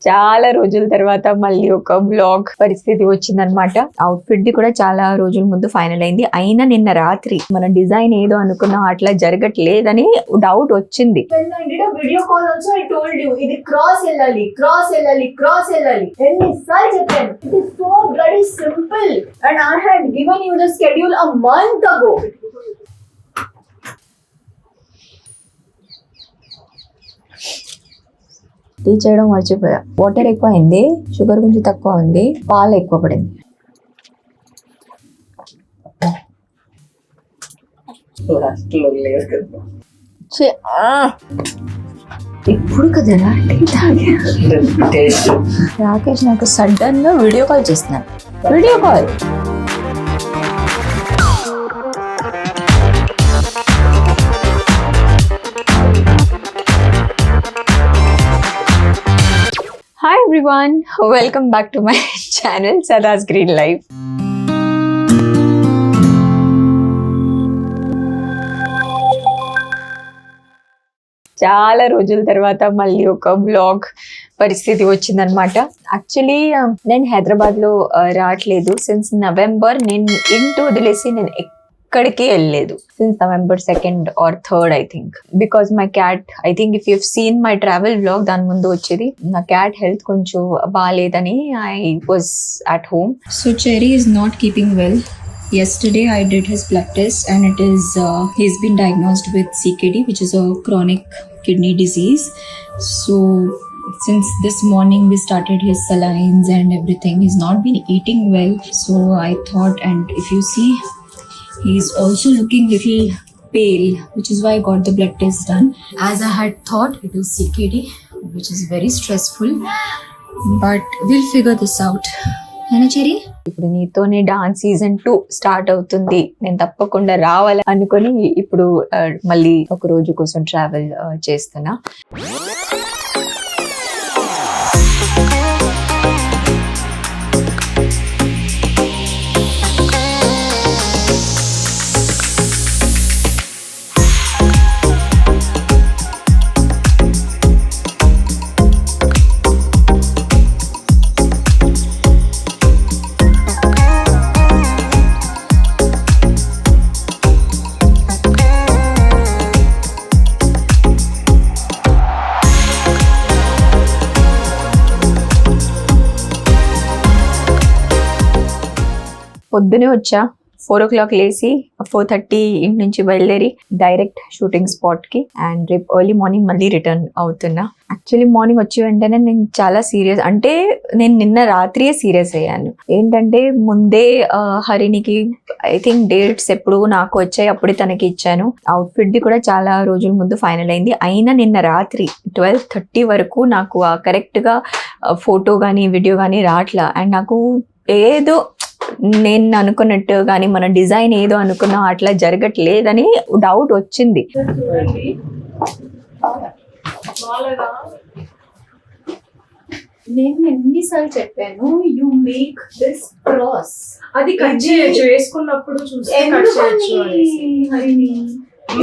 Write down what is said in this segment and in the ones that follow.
చాలా రోజుల తర్వాత మళ్ళీ ఒక బ్లాగ్ పరిస్థితి వచ్చిందనమాట. అవుట్ఫిట్ ది కూడా చాలా రోజుల ముందు ఫైనల్ అయింది. అయినా నిన్న రాత్రి మన డిజైన్ ఏదో అనుకున్నాం అట్లా జరగట్లేదని డౌట్ వచ్చింది. Video call also I told you ఇది క్రాస్ వెళ్ళాలి ఎన్నిసార్లు చెప్పాను. It is so very simple and I had given you the schedule a month అగో. టీ చేయడం మర్చిపోయా. వాటర్ ఎక్కువ అయింది, షుగర్ కొంచెం తక్కువ ఉంది, పాలు ఎక్కువ పడింది. ఇప్పుడు కదా రాకేష్ నాకు సడన్ గా వీడియో కాల్ చేస్తున్నాను. Video call Hi everyone, welcome back to my channel Sada's Green Life. చాలా రోజుల తర్వాత మళ్ళీ ఒక బ్లాగ్ పరిస్థితి వచ్చిందనమాట. యాక్చువల్లీ నేను హైదరాబాద్లో రావట్లేదు సిన్స్ నవంబర్. నేను ఇంటి వదిలేసి నేను ఎక్కడికి వెళ్ళలేదు since November 2nd or 3rd I think, because my cat, I think if you've seen my travel vlog దాని ముందు వచ్చేది, నా క్యాట్ హెల్త్ కొంచెం బాగాలేదని I was at home. So Cherry is not keeping well. Yesterday I did his blood test and it is he's been diagnosed with CKD, which is a chronic kidney disease. So since this morning we started his salines and everything, he's not been eating well. So I thought, and if you see, he's also looking little pale, which is why I got the blood test done. As I had thought, it is CKD, which is very stressful, but we'll figure this out. Cherry, ఇప్పుడు నీతోనే dance season 2 start అవుతుంది. నేను తప్పకుండా రావాలి అనుకొని ఇప్పుడు మళ్ళీ ఒక రోజు కోసం ట్రావెల్ చేస్తున్నా. పొద్దునే వచ్చా, 4 o'clock లేసి 4:30 ఇంటి నుంచి బయలుదేరి డైరెక్ట్ షూటింగ్ స్పాట్ కి, అండ్ రేపు ఎర్లీ మార్నింగ్ మళ్ళీ రిటర్న్ అవుతున్నా. యాక్చువల్లీ మార్నింగ్ వచ్చి వెంటనే నేను చాలా సీరియస్, అంటే నేను నిన్న రాత్రియే సీరియస్ అయ్యాను. ఏంటంటే ముందే హరినికి ఐ థింక్ డేట్స్ ఎప్పుడు నాకు వచ్చాయి అప్పుడే తనకి ఇచ్చాను. అవుట్ఫిట్ ది కూడా చాలా రోజుల ముందు ఫైనల్ అయింది. అయినా నిన్న రాత్రి 12:30 వరకు నాకు కరెక్ట్ గా ఫోటో కానీ వీడియో కానీ రావట్లా. అండ్ నాకు ఏదో నేను అనుకున్నట్టు కానీ మన డిజైన్ ఏదో అనుకున్నా అట్లా జరగట్లేదని డౌట్ వచ్చింది. నేను ఎన్నిసార్లు చెప్పాను, యు మేక్ దిస్ క్రాస్. అది కట్ చేయొచ్చు, వేసుకున్నప్పుడు చూస్తే కట్ చేయొచ్చు. హరిని,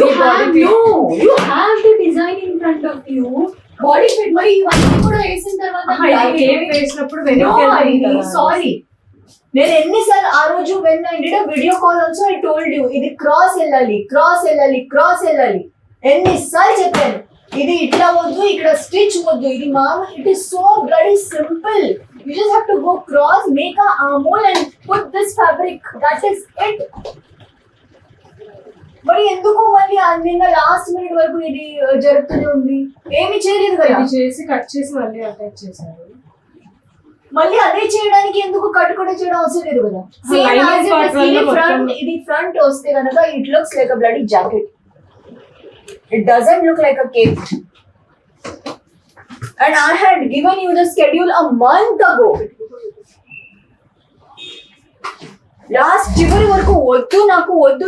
you have the design in front of you. Body fit మరి ఇవన్నీ కూడా వేసిన తర్వాత కేక్ వేసినప్పుడు వెనక్కి సారీ. నేను ఎన్నిసార్లు ఆ రోజు when I did a video call also I told you ఇది క్రాస్ వెళ్ళాలి. ఎన్నిసార్లు చెప్పాను, ఇది ఇట్లా వద్దు, ఇక్కడ స్టిచ్ వద్దు, ఇది మామూలు. It is so very simple. You just have to go cross, make a ఆర్మోల్ and put this fabric. That is it. మరి ఎందుకు మళ్ళీ నిన్న లాస్ట్ మినిట్ వరకు ఇది జరుగుతూనే ఉంది? ఏమి చేయలేదు కదా, చేసి కట్ చేసి మళ్ళీ అటాచ్ చేశారు. మళ్ళీ అదే చేయడానికి ఎందుకు కట్ కూడా చేయడం అవసరం లేదు కదా. ఇది ఫ్రంట్ వస్తే కనుక it looks like a bloody jacket. It doesn't look like a Cape. And I had given you the schedule a month అగో. లాస్ట్ చివరి వరకు వద్దు, నాకు వద్దు.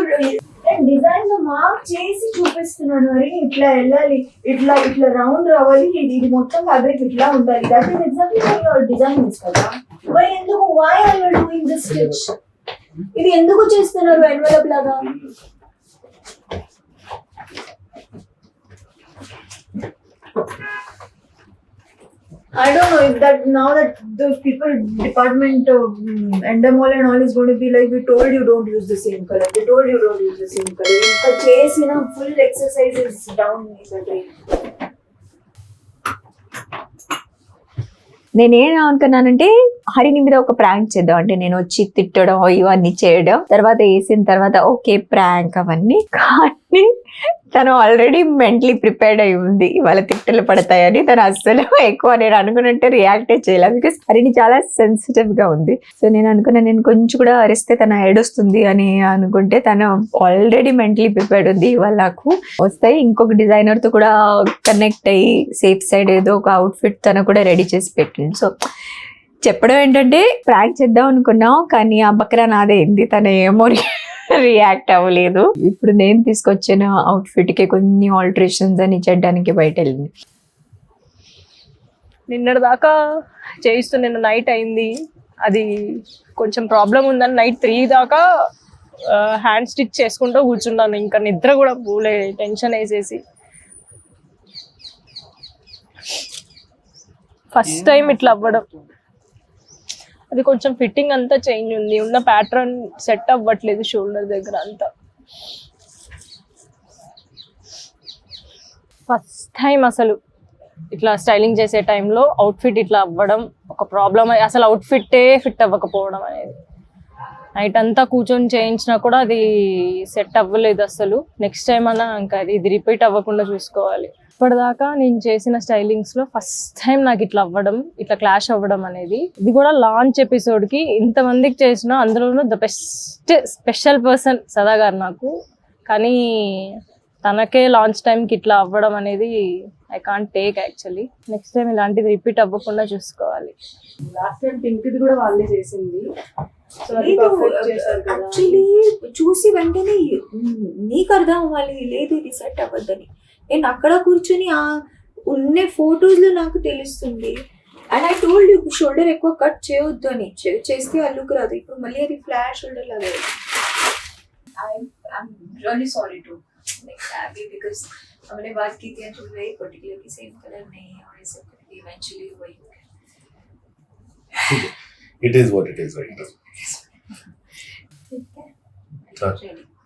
డిజైన్ మార్క్ చేసి చూపిస్తున్నాను. అరే ఇట్లా వెళ్ళాలి, ఇట్లా రౌండ్ రావాలి, ఇది మొత్తం ఫ్యాబ్రిక్ ఇట్లా ఉండాలి. That is exactly your design కదా. మరి ఎందుకు, why are you doing this stitch? ఇది ఎందుకు చేస్తున్నారు ఎన్వలప్ లాగా? I don't know if that now that those people department endemol and all is going to be like, we told you don't use the same color, we told you don't use the same color. Inka chesina full exercise is down in the drain. నేనేం అనుకున్నానంటే హరిని మీద ఒక prank చేద్దాం, అంటే నేను వచ్చి తిట్టడం ఇవన్నీ చేయడం, తర్వాత వేసిన తర్వాత ఓకే ప్రాంక్ అవన్నీ. కానీ తను ఆల్రెడీ మెంటలీ ప్రిపేర్డ్ అయి ఉంది ఇవాళ తిట్టలు పడతాయని. తను అస్సలు ఎక్కువ నేను అనుకున్నట్టే రియాక్టే చేయలేదు, బికాస్ హరిని చాలా సెన్సిటివ్ గా ఉంది. సో నేను అనుకున్నా నేను కొంచెం కూడా అరిస్తే తను ఏడుస్తుంది అని అనుకుంటే తను ఆల్రెడీ మెంటలీ ప్రిపేర్డ్ ఉంది. ఇవాళ నాకు వస్తాయి ఇంకొక డిజైనర్ తో కూడా కనెక్ట్ అయ్యి సేఫ్ సైడ్ ఏదో ఒక అవుట్ఫిట్ తను కూడా రెడీ చేసి పెట్టింది. సో చెప్పడం ఏంటంటే ప్రాంక్ చేద్దాం అనుకున్నాం, కానీ ఆ బక్రా నాదేంది, తను ఏమో రియాక్ట్ అవ్వలేదు. ఇప్పుడు నేను తీసుకొచ్చిన అవుట్ఫిట్ కి కొన్ని ఆల్టరేషన్స్ అని చేయడానికి బయట వెళ్ళింది. నిన్నటి దాకా చేయిస్తూ నిన్న నైట్ అయింది, అది కొంచెం ప్రాబ్లం ఉందని నైట్ 3 దాకా హ్యాండ్ స్టిచ్ చేసుకుంటూ కూర్చున్నాను. ఇంకా నిద్ర కూడా పోలే, టెన్షన్ వేసేసి. ఫస్ట్ టైం ఇట్లా అవ్వడం, అది కొంచెం ఫిట్టింగ్ అంతా చేంజ్ ఉంది, ఉన్న ప్యాటర్న్ సెట్ అవ్వట్లేదు షోల్డర్ దగ్గర అంతా. ఫస్ట్ టైం అసలు ఇట్లా స్టైలింగ్ చేసే టైంలో అవుట్ఫిట్ ఇట్లా అవ్వడం ఒక ప్రాబ్లం, అసలు అవుట్ఫిట్టే ఫిట్ అవ్వకపోవడం అనేది. నైట్ అంతా కూర్చొని చేయించినా కూడా అది సెట్ అవ్వలేదు అసలు. నెక్స్ట్ టైం అన్నా ఇంకా ఇది రిపీట్ అవ్వకుండా చూసుకోవాలి. ఇప్పటిదాకా నేను చేసిన స్టైలింగ్స్లో ఫస్ట్ టైం నాకు ఇట్లా అవ్వడం, ఇట్లా క్లాష్ అవ్వడం అనేది. ఇది కూడా లాంచ్ ఎపిసోడ్కి ఇంతమందికి చేసిన అందులోనూ ద బెస్ట్ స్పెషల్ పర్సన్ సదా గారు నాకు. కానీ తనకే లాంచ్ టైంకి ఇట్లా అవ్వడం అనేది I can't take actually. Next time ఇలాంటిది రిపీట్ అవ్వకుండా చూసుకోవాలి. లాస్ట్ టైం పింక్ది కూడా వాళ్ళే చేసింది. సో అది perfect చేశారు కదా. యాక్చువల్లీ చూసి వెంటనే నీకు అర్థం అవ్వాలి, లేదు ఇది సెట్ అవ్వద్దని. నేను అక్కడ కూర్చొని ఆ ఉన్న ఫొటోస్ లో నాకు తెలుస్తుంది. And I told you shoulder ఎక్కువ కట్ చేయొద్దు అని, చేస్తే అల్లుకు రాదు. ఇప్పుడు మళ్ళీ అది ఫ్లాట్ షోల్డర్ లాగా. I'm really sorry to like Abby because हमने बात की थी जो वही पर्टिकुलरली सेम कलर नहीं है और ये सब eventually वही हो गया. It is what it is right now. हाँ.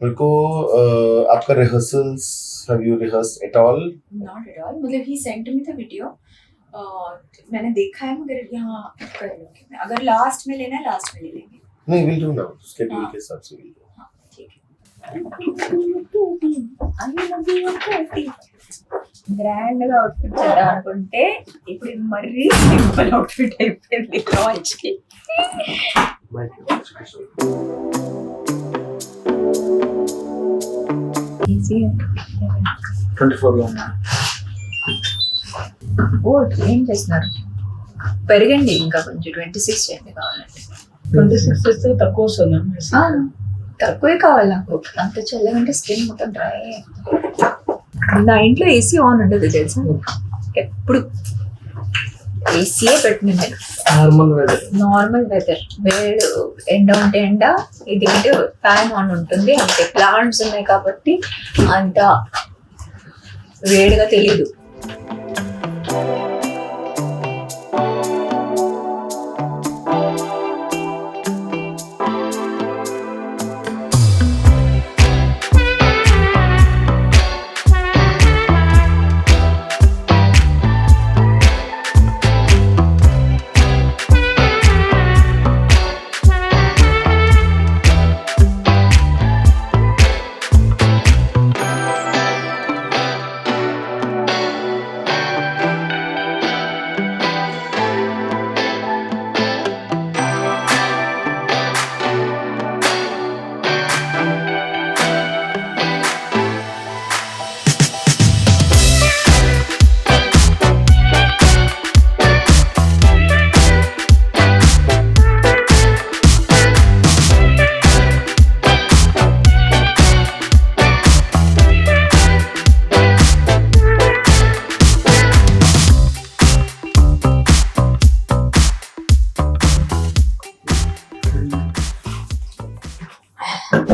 मेरे को आपका rehearsals, have you rehearsed at all? Not at all. मतलब he sent me the video. मैंने देखा है मगर यहाँ कर लूँगी मैं. अगर लास्ट में लेना है लास्ट में ले लेंगे. नहीं, we'll do now. Schedule के हिसाब से we'll do. हाँ ठीक है. గ్రాండ్ గా అవుట్ఫిట్ చేద్దాం అనుకుంటే ఇప్పుడు ఇది మరీ సింపుల్ అవుట్ఫిట్ అయిపోయింది లాంచ్ కి. ఓ ఏం చేస్తున్నారు? పెరగండి ఇంకా కొంచెం 26 చేయండి కావాలంటే. 26 చేస్తే తక్కువ వస్తుంది. తక్కువే కావాలి నాకు, అంత చల్లగంటే స్కిన్ మొత్తం డ్రై. నా ఇంట్లో ఏసీ ఆన్ ఉండదు తెలుసా, ఎప్పుడు ఏసీయే పెట్టిన నేను. నార్మల్ వెదర్, వేడు ఎండ ఉంటే ఎండ, ఇది ఫ్యాన్ ఆన్ ఉంటుంది అంతే. ప్లాంట్స్ ఉన్నాయి కాబట్టి అంత వేడిగా తెలీదు.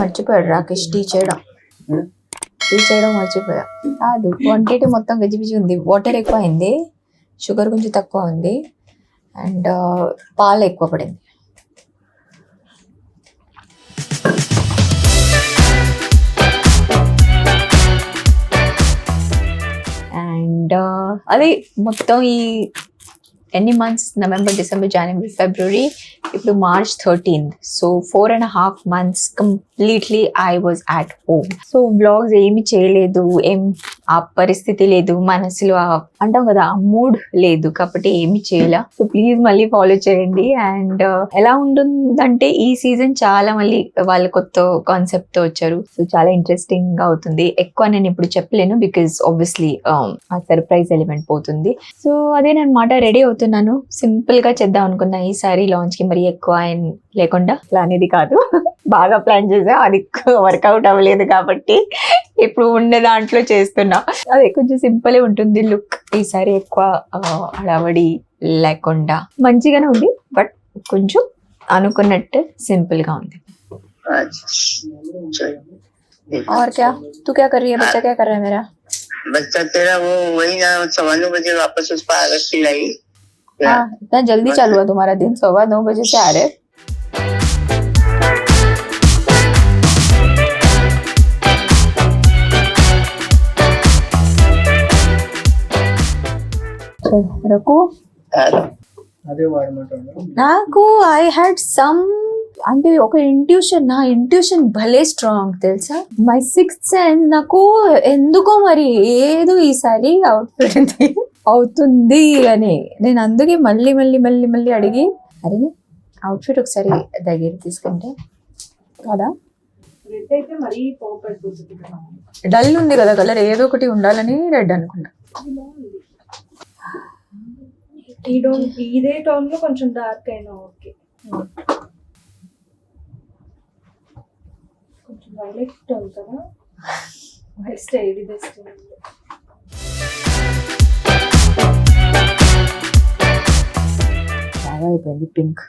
మర్చిపోయాడు రాకేష్ టీ చేయడం మర్చిపోయా. కాదు వంటేటి మొత్తం గజిబిజి ఉంది, వాటర్ ఎక్కువ అయింది, షుగర్ కొంచెం తక్కువ ఉంది అండ్ పాలు ఎక్కువ పడింది. అండ్ అది మొత్తం ఈ ఎన్ని మంత్స్, నవంబర్, డిసెంబర్, జనవరి, ఫిబ్రవరి, ఇప్పుడు March 13th. So 4.5 months completely I was at home. So vlogs ఏమి చేయలేదు, ఏం ఆ పరిస్థితి లేదు, మనసులో అంటాం కదా ఆ మూడ్ లేదు, కాబట్టి ఏమి చేయలే. సో ప్లీజ్ మళ్ళీ ఫాలో చేయండి. అండ్ ఎలా ఉంటుందంటే ఈ సీజన్ చాలా మళ్ళీ వాళ్ళ కొత్త కాన్సెప్ట్ తో వచ్చారు. సో చాలా ఇంట్రెస్టింగ్ గా అవుతుంది. ఎక్కువ నేను ఇప్పుడు చెప్పలేను బికాస్ ఆబ్వియస్లీ ఆ సర్ప్రైజ్ ఎలిమెంట్ పోతుంది. సో అదేనమాట, రెడీ అవుతున్నాను. సింపుల్ గా చేద్దాం అనుకున్నా ఈసారి లాంచ్ కి, మరి ఎక్కువ లేకుండా. ప్లాన్ ఇది కాదు, బాగా ప్లాన్ చేసా, అది వర్కౌట్ అవ్వలేదు కాబట్టి ఇప్పుడు ఉండే దాంట్లో చేస్తున్నా. అదే కొంచెం సింపుల్ ఉంటుంది లుక్ ఈసారి, ఎక్కువ హడావడి లేకుండా మంచిగానే ఉంది, బట్ కొంచెం అనుకున్నట్టు సింపుల్ గా ఉంది. और क्या तू क्या कर रही है? बच्चा क्या कर रहा है मेरा? बच्चा तेरा वो वही ना 9:15 बजे वापस उस पर खिलाई। हाँ, इतना जल्दी चालू हुआ तुम्हारा दिन? 9:15 बजे से आ रहे? రకు నాకు ఐ హ్యాడ్ సమ్ అంటే ఒక ఇంట్యూషన్, నా ఇంట్యూషన్ భలే స్ట్రాంగ్ తెలుసా. మై 6th సెన్స్ నాకు ఎందుకో మరి ఏదో ఈసారి అవుట్ఫిట్ అవుతుంది అని నేను అందుకే మళ్ళీ మళ్ళీ మళ్ళీ మళ్ళీ అడిగి, అరే అవుట్ఫిట్ ఒకసారి దగ్గర తీసుకుంటే కదా. రెడ్ అయితే మరీ పోపడిపోతుంది కదా. డల్ ఉంది కదా కలర్, ఏదో ఒకటి ఉండాలని రెడ్ అనుకున్నా. ఇదే టోన్ లో కొంచెం డార్క్ అయినా ఓకే. కొంచెం వైలెట్ టోన్ కదా, బెస్ట్ ఇది బెస్ట్. బాగా అయిపోయింది పింక్.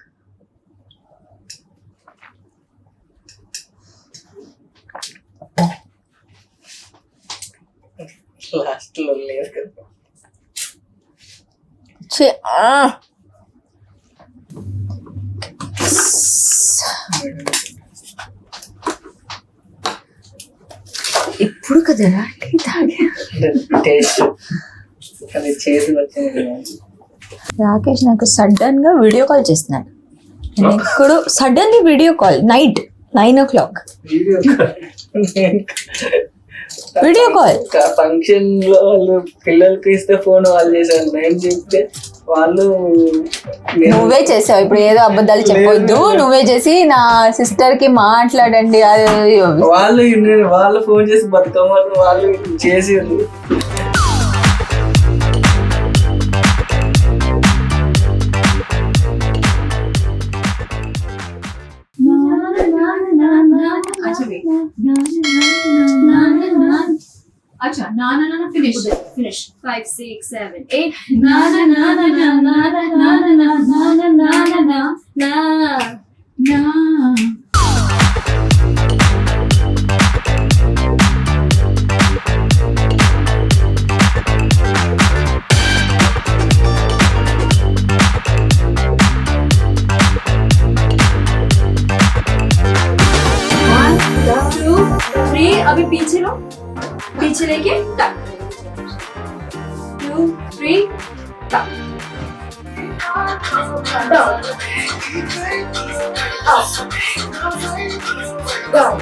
లాస్ట్ లో లేదు కదా. ఇప్పుడు కదా టీ తాగా. టేస్ట్ అది చేసి వచ్చింది. రాకేష్ నాకు సడన్ గా వీడియో కాల్ చేస్తున్నాడు. నేను ఎక్కడో suddenly video call night 9 o'clock video call. Function లో వాళ్ళు పిల్లలకి ఇస్తే ఫోన్ వాళ్ళు చేశారు, నేను చెప్తే వాళ్ళు నువ్వే చేసావు. ఇప్పుడు ఏదో అబద్ధాలు చెప్పొద్దు, నువ్వే చేసి నా సిస్టర్ కి మాట్లాడండి వాళ్ళు ఫోన్ చేసి బతుకమ్మలు వాళ్ళు చేసి अच्छा ना ना ना finish 5 6 7 8 na na na na na na na na na na na na na na. अभी पीछे लो, पीछे लेके टक 2 3 टक डाउन अप डाउन.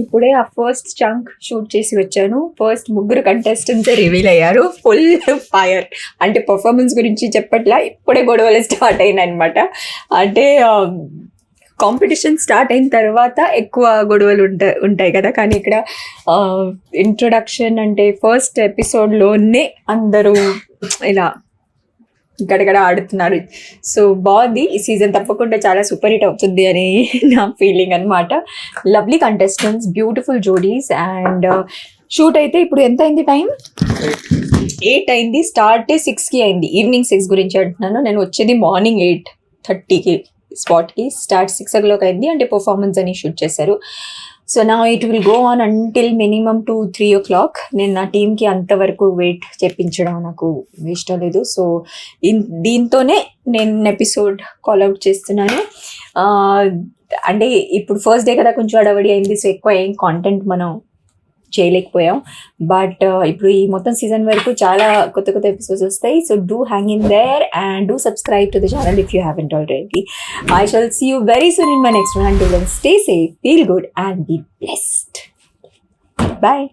ఇప్పుడే ఆ ఫస్ట్ చంక్ షూట్ చేసి వచ్చాను. ఫస్ట్ ముగ్గురు కంటెస్టెంట్స్ రివీల్ అయ్యారు. ఫుల్ ఫైర్ అంటే పర్ఫార్మెన్స్ గురించి చెప్పట్లా, ఇప్పుడే గొడవలు స్టార్ట్ అయినాయి అనమాట. అంటే కాంపిటీషన్ స్టార్ట్ అయిన తర్వాత ఎక్కువ గొడవలు ఉంటాయి కదా, కానీ ఇక్కడ ఇంట్రొడక్షన్ అంటే ఫస్ట్ ఎపిసోడ్లోనే అందరూ ఇలా గడగడ ఆడుతున్నారు. సో బాగుంది ఈ సీజన్, తప్పకుండా చాలా సూపర్ హిట్ అవుతుంది అని నా ఫీలింగ్ అనమాట. లవ్లీ కంటెస్టెంట్స్, బ్యూటిఫుల్ జోడీస్. అండ్ షూట్ అయితే ఇప్పుడు ఎంత అయింది టైం? 8 అయింది. స్టార్ట్ 6కి అయింది, ఈవినింగ్ 6 గురించి అంటున్నాను. నేను వచ్చేది మార్నింగ్ 8:30కి స్పాట్కి. స్టార్ట్ 6 o'clock అయింది, అంటే పర్ఫార్మెన్స్ అని షూట్ చేశారు. సో నా it will go on until minimum 2-3 o'clock. నేను నా టీంకి అంతవరకు వెయిట్ చెప్పించడం నాకు ఇష్టం లేదు. సో దీంతోనే నేను ఎపిసోడ్ కాల్అవుట్ చేస్తున్నాను. అంటే ఇప్పుడు ఫస్ట్ డే కదా, కొంచెం అడవడి అయింది. సో ఎక్కువ ఏం కాంటెంట్ మనం చేయలేకపోయాం. బట్ ఇప్పుడు ఈ మొత్తం సీజన్ వరకు చాలా కొత్త కొత్త ఎపిసోడ్స్ వస్తాయి. So do hang in there and do subscribe to the channel if you haven't already. I shall see you very soon in my next one. Until then, stay safe, feel good and be blessed. Bye.